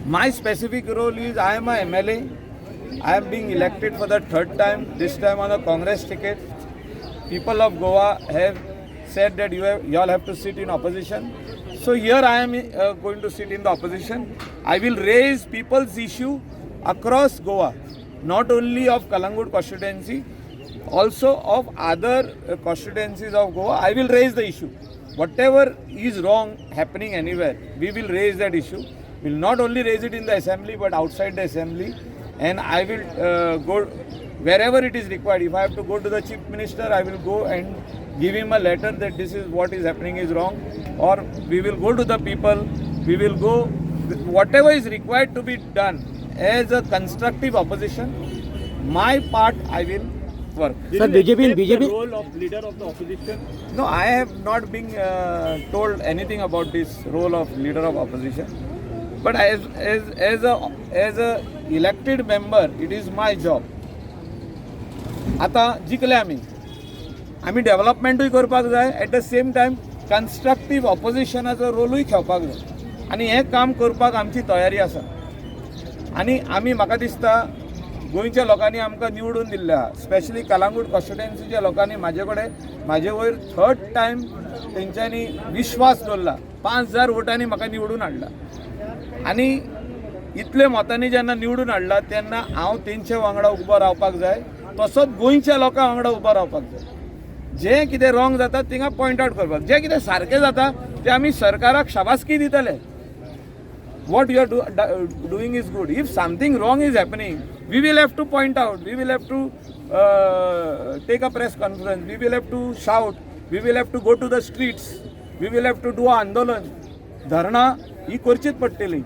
My specific role is I am a MLA. I am being elected for the third time, this time on a Congress ticket. People of Goa have said that you all have to sit in opposition. So here I am going to sit in the opposition. I will raise people's issue across Goa, not only of Kalangut constituency, also of other constituencies of Goa. I will raise the issue. Whatever is wrong happening anywhere, we will raise that issue. We will not only raise it in the assembly but outside the assembly, and I will go wherever it is required. If I have to go to the chief minister, I will go and give him a letter that this is what is happening is wrong, or we will go to the people. We will go whatever is required to be done as a constructive opposition. My part I will work. Sir, BJP The role of leader of the opposition. No, I have not been told anything about this role of leader of opposition. But as a elected member, it is my job. आता जिखले आमी डेव्हलपमेंटूय करपाक जाय, at the same time कन्स्ट्रक्टीव ऑपोजिशनाचो रोलूय खेळपाक जाय, आनी हें काम करपाक आमची तयारी आसा. आनी आमी म्हाका दिसता गोंयच्या लोकांनी आमकां निवडून दिल्ले आहा, स्पेशली कलांगूट कॉन्स्टिट्युएन्सीच्या लोकांनी म्हाजे वयर थर्ड टायम तेंच्यांनी विश्वास दवरला. 5000 वोटांनी म्हाका निवडून हाडला. आनी इतले मतांनी जेन्ना निवडून हाडला तेन्ना हांव तेंच्या वांगडा उबो रावपाक जाय, तसोच गोंयच्या लोकां वांगडा उबो रावपाक जाय. जें कितें रॉंग जाता तिंगा पॉयंट आवट करपाक, जें कितें सारकें जाता तें आमी सरकाराक शाबासकी दितले. What you are doing is good. If something wrong is happening, we will have to point out. We will have to take a press conference. We will have to shout. We will have to go to the streets. We will have to do an andolan. धरणा ही करचीच पडटली.